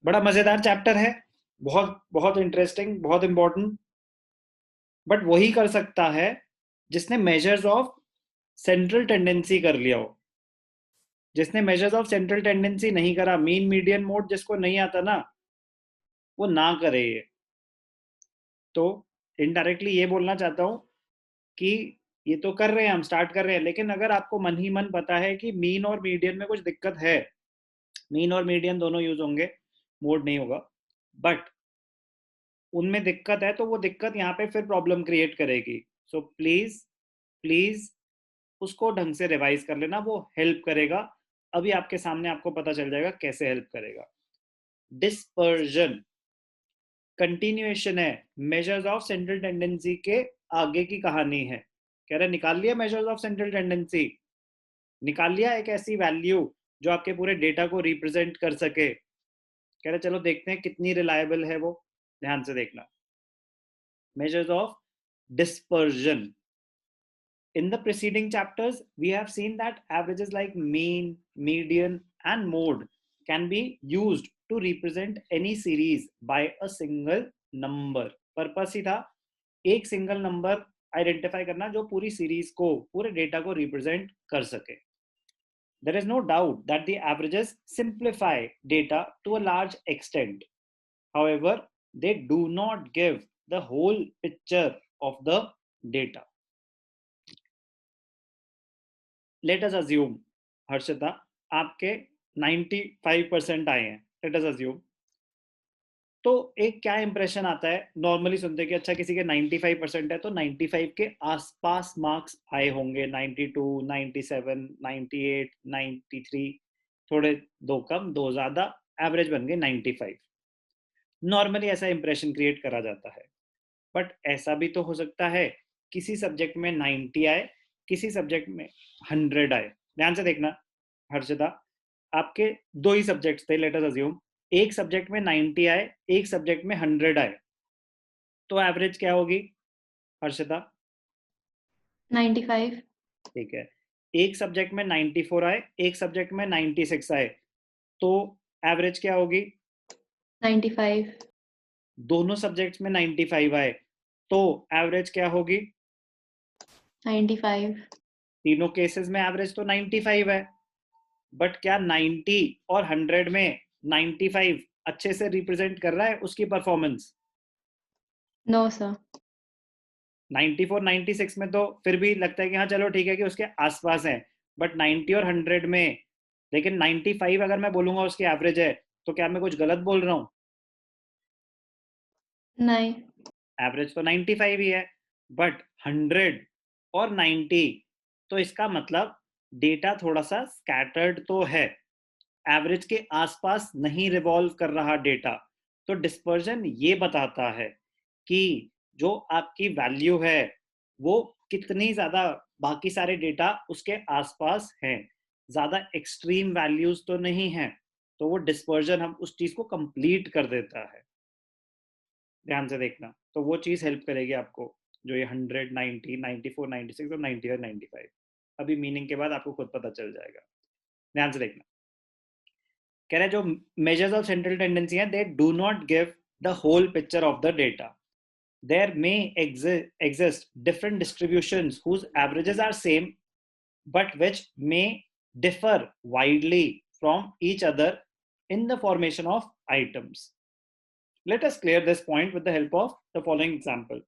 बड़ा मजेदार चैप्टर है, बहुत बहुत इंटरेस्टिंग, बहुत इंपॉर्टेंट। बट वही कर सकता है जिसने मेजर्स ऑफ सेंट्रल टेंडेंसी कर लिया हो। जिसने मेजर्स ऑफ सेंट्रल टेंडेंसी नहीं करा, मीन मीडियन मोड जिसको नहीं आता ना, वो ना करे ये। तो इनडायरेक्टली ये बोलना चाहता हूँ कि ये तो कर रहे हैं, हम स्टार्ट कर रहे हैं, लेकिन अगर आपको मन ही मन पता है कि मीन और मीडियन में कुछ दिक्कत है, मीन और मीडियन दोनों यूज होंगे, मोड नहीं होगा, बट उनमें दिक्कत है, तो वो दिक्कत यहाँ पे फिर प्रॉब्लम क्रिएट करेगी। सो प्लीज प्लीज उसको ढंग से रिवाइज कर लेना, वो हेल्प करेगा। अभी आपके सामने आपको पता चल जाएगा कैसे हेल्प करेगा। डिस्पर्जन कंटिन्यूएशन है मेजर्स ऑफ सेंट्रल टेंडेंसी के, आगे की कहानी है। कह रहे निकाल लिया मेजर्स ऑफ सेंट्रल टेंडेंसी, निकाल लिया एक ऐसी वैल्यू जो आपके पूरे डेटा को रिप्रेजेंट कर सके। कह रहे चलो देखते हैं कितनी रिलायबल है वो, ध्यान से देखना। measures of dispersion. In the preceding chapters, we have seen that averages like mean, median, and mode can be used to represent any series by a single number. Purpose ही था एक सिंगल नंबर आइडेंटिफाई करना जो पूरी series को, पूरे data को represent कर सके। There is no doubt that the averages simplify data to a large extent. However, they do not give the whole picture of the data. Let us assume, Harshita, आपके 95% आए हैं, लेट अस अज्यूम। तो एक क्या impression आता है, normally सुनते हैं कि अच्छा किसी के 95% है तो 95 के आसपास मार्क्स आए होंगे, 92, 97, 98, 93, थोड़े दो कम दो ज्यादा, एवरेज बन गए 95। नॉर्मली ऐसा इंप्रेशन क्रिएट करा जाता है। बट ऐसा भी तो हो सकता है किसी सब्जेक्ट में 90 आए, किसी सब्जेक्ट में 100 आए। ध्यान से देखना हर्षिता, आपके दो ही सब्जेक्ट्स थे, लेट अस अज्यूम, एक सब्जेक्ट में 90 आए, एक सब्जेक्ट में 100 आए, तो एवरेज क्या होगी हर्षिता? 95। ठीक है। एक सब्जेक्ट में 94 आए, एक सब्जेक्ट में 96 आए, तो एवरेज क्या होगी? 95। दोनों सब्जेक्ट्स में 95 आए, तो एवरेज क्या होगी? 95। तीनों केसेस में एवरेज तो 95 है, बट क्या 90 और 100 में 95 अच्छे से रिप्रेजेंट कर रहा है उसकी परफॉर्मेंस? No sir. 94 96 में तो फिर भी लगता है कि हाँ चलो ठीक है कि उसके आसपास है, बट 90 और 100 में, लेकिन 95 अगर मैं बोलूंगा उसकी एवरेज है, तो क्या मैं कुछ गलत बोल रहा हूँ? नहीं। एवरेज तो 95 ही है, बट 100 और 90, तो इसका मतलब डेटा थोड़ा सा स्कैटर्ड तो है, एवरेज के आसपास नहीं रिवॉल्व कर रहा डेटा। तो डिस्पर्जन ये बताता है कि जो आपकी वैल्यू है वो कितनी ज्यादा बाकी सारे डेटा उसके आसपास हैं, ज्यादा एक्सट्रीम वैल्यूज तो नहीं है। तो वो डिस्पर्जन हम उस चीज को कंप्लीट कर देता है। ध्यान से देखना, तो वो चीज हेल्प करेगी आपको, जो ये 100, 90, 94, 96 और 90 और 95। अभी मीनिंग के बाद आपको खुद पता चल जाएगा। ध्यान से देखना, कह रहे हैं जो मेजर्स ऑफ सेंट्रल टेंडेंसी हैं, they do not give the whole picture of the data. There may exist different distributions whose averages are same, but which may differ widely from each other in the formation of items. Let us clear this point with the help of the following example.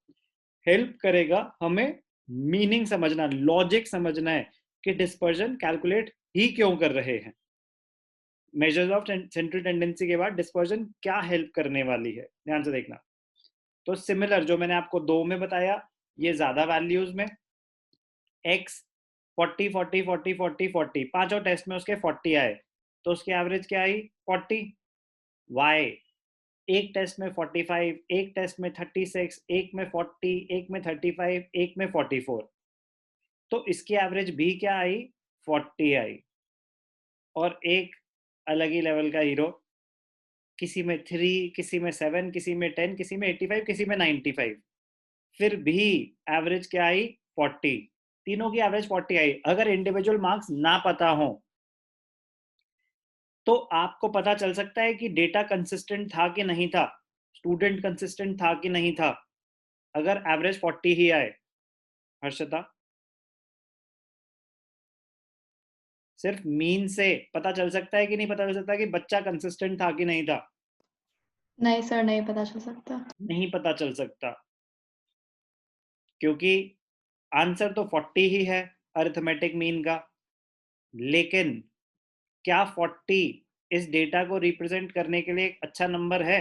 Help करेगा हमें meaning समझना, logic समझना है कि dispersion calculate ही क्यों कर रहे हैं। मेजर्स ऑफ सेंट्रल टेंडेंसी के बाद डिस्पर्जन क्या हेल्प करने वाली है, ध्यान से देखना। तो सिमिलर जो मैंने आपको दो में बताया, ये ज्यादा वैल्यूज में x 40 40 40 40 40, पांचों टेस्ट में उसके 40 आए, तो उसकी एवरेज क्या आई? 40। y एक टेस्ट में 45, एक टेस्ट में 36, एक में 40, एक में 35, एक में 44, तो इसकी एवरेज भी क्या आई? 40 आई। और एक अलग ही लेवल का हीरो, किसी में 3, किसी में 7, किसी में 10, किसी में 85, किसी में 95, फिर भी एवरेज क्या आई? 40। तीनों की एवरेज 40 आई। अगर इंडिविजुअल मार्क्स ना पता हो तो आपको पता चल सकता है कि डेटा कंसिस्टेंट था कि नहीं था, स्टूडेंट कंसिस्टेंट था कि नहीं था, अगर एवरेज 40 ही आए। हर्षिता, सिर्फ मीन से पता चल सकता है कि नहीं पता चल सकता कि बच्चा कंसिस्टेंट था कि नहीं था? नहीं सर, नहीं पता चल सकता। नहीं पता चल सकता, क्योंकि आंसर तो 40 ही है अरिथमेटिक मीन का। लेकिन क्या 40 इस डेटा को रिप्रेजेंट करने के लिए एक अच्छा नंबर है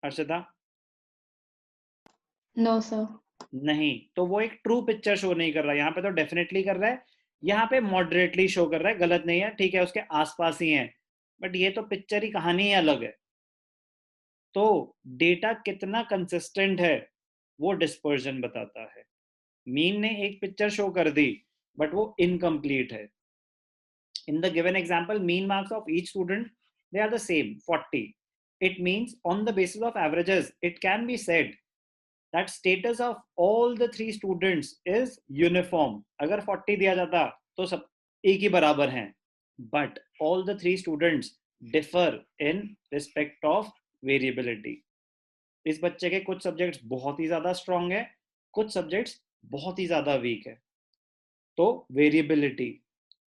हर्षिता? No sir. नहीं, तो वो एक ट्रू पिक्चर शो नहीं कर रहा। यहाँ पे तो डेफिनेटली कर रहा है, यहाँ पे मॉडरेटली शो कर रहा है, गलत नहीं है, ठीक है, उसके आसपास ही है, बट ये तो पिक्चर ही, कहानी ही अलग है। तो डेटा कितना कंसिस्टेंट है वो डिस्पर्जन बताता है। मीन ने एक पिक्चर शो कर दी, बट वो इनकम्प्लीट है। In the given example, mean marks of each student, they are the same, 40. It means on the basis of averages, it can be said that status of all the three students is uniform. अगर 40 दिया जाता तो सब एक ही बराबर हैं, but all the three students differ in respect of variability. इस बच्चे के कुछ सब्जेक्ट्स बहुत ही ज्यादा स्ट्रांग है, कुछ सब्जेक्ट्स बहुत ही ज्यादा वीक है। तो variability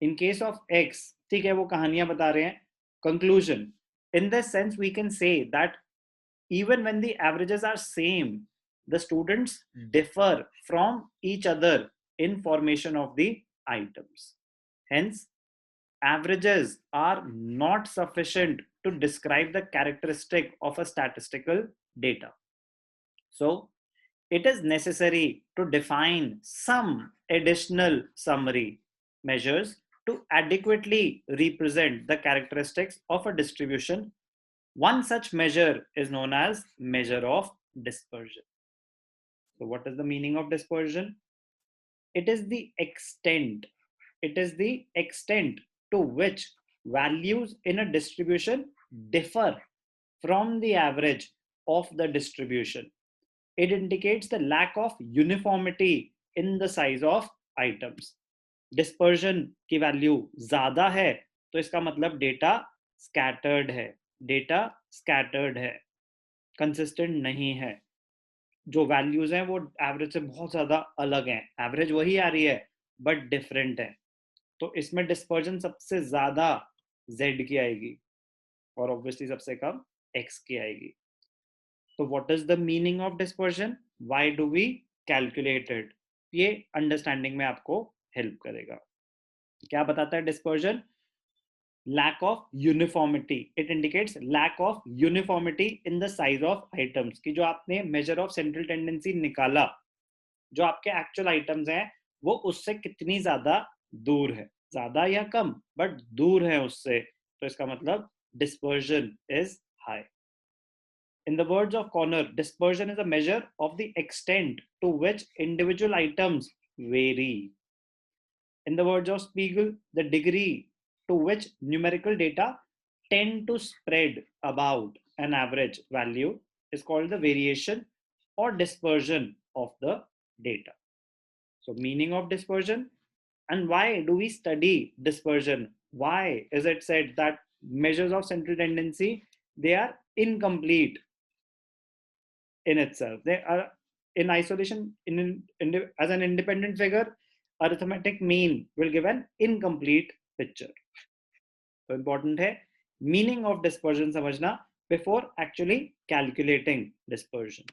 in case of X, ठीक है, वो कहानियां बता रहे हैं। Conclusion, in this sense we can say that even when the averages are same, the students differ from each other in formation of the items. Hence, averages are not sufficient to describe the characteristic of a statistical data. So it is necessary to define some additional summary measures to adequately represent the characteristics of a distribution. One such measure is known as measure of dispersion. So what is the meaning of dispersion? It is the extent, it is the extent to which values in a distribution differ from the average of the distribution. It indicates the lack of uniformity in the size of items. Dispersion की value ज्यादा है तो इसका मतलब data scattered है, data scattered है, consistent नहीं है। जो वैल्यूज हैं वो एवरेज से बहुत ज्यादा अलग हैं, एवरेज वही आ रही है बट डिफरेंट है। तो इसमें डिस्पर्जन सबसे ज्यादा z की आएगी और ऑब्वियसली सबसे कम x की आएगी। तो what is the meaning of dispersion, why do we calculate it, ये अंडरस्टैंडिंग में आपको हेल्प करेगा। क्या बताता है dispersion? lack of uniformity, it indicates lack of uniformity in the size of items, कि जो आपने measure of central tendency निकाला, जो आपके actual items हैं वो उससे कितनी ज्यादा दूर है, ज्यादा या कम, बट दूर है उससे, तो इसका मतलब dispersion is high. In the words of Connor, dispersion is a measure of the extent to which individual items vary. In the words of Spiegel, the degree to which numerical data tend to spread about an average value is called the variation or dispersion of the data. So, meaning of dispersion, and why do we study dispersion? Why is it said that measures of central tendency, they are incomplete in itself? They are in isolation, as an independent figure, arithmetic mean will give an incomplete picture. तो important है meaning of dispersion समझना before actually calculating dispersion.